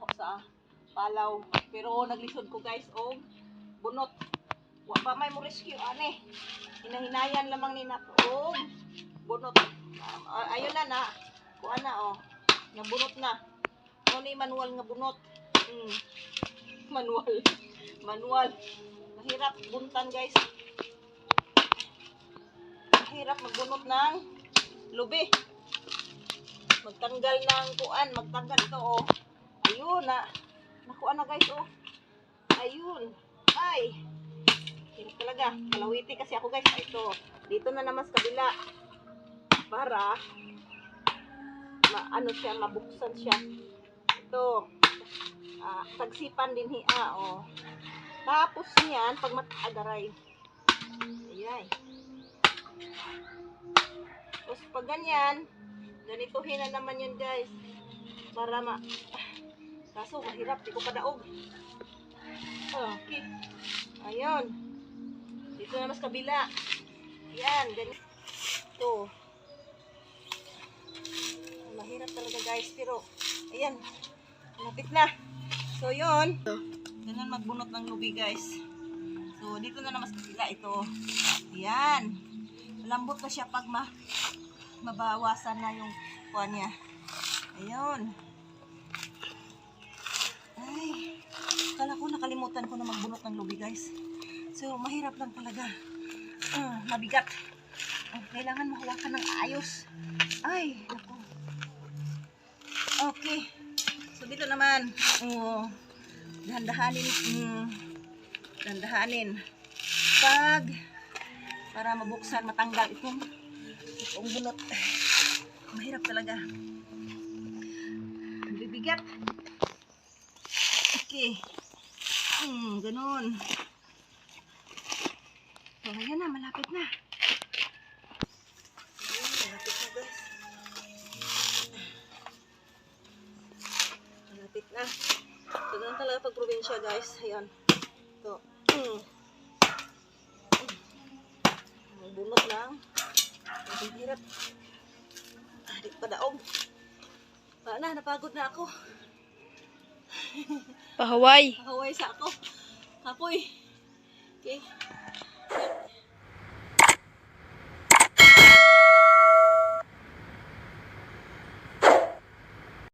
ako sa palaw. Pero naglisod ko guys og bunot. Wa pa may mo rescue ane. Hinahinayan lamang ni nato og bunot. Ayun na kuan na oh. Nabunot na. Ano ni manual nga bunot. Manual. Mahirap buntan guys. Mahirap magbunot ng lubi. Magtanggal ng kuan, magtanggal ito oh. Ayun na. Nakuha na guys oh. Ayun. Ay. Hirap talaga. Kalawiti kasi ako guys. Ito. Dito na naman sa kabila. Para ano siya, mabuksan siya. Ito. Tagsipan din hiya oh. Tapos niyan pag matagaray. Ayan. Tapos pag ganyan, ganituhin na naman yun guys. Para kaso mahirap, di ko padaog. Okay. Ayun. Dito na mas kabila. Ayan, ganito. Ito. Mahirap talaga guys, pero ayan. Malapit na. So yun. Ganun magbunot ng lubi guys. So dito na naman sa kabila ito. Ayan. Malambot na siya pag mabawasan na yung kuha niya. Ayun. Ay. Kala ko nakalimutan ko na magbunot ng lubi guys. So mahirap lang talaga. Mabigat. Kailangan mahawakan ng ayos. Ay. Naku. Okay. So dito naman. Dahan-dahanin. Dahan-dahanin. Para mabuksan, matanggal itong bunot. Mahirap talaga. Bibigat. Okay. Ganun. So, ayan na, malapit na. Malapit na guys. Malapit na. So, ganun talaga pag probinsya guys. Ayan. Ito. Bunot lang. Ang hirap. Di pa daog. Paana, napagod na ako. Pahaway. Pahaway sa ako. Kapoy. Okay.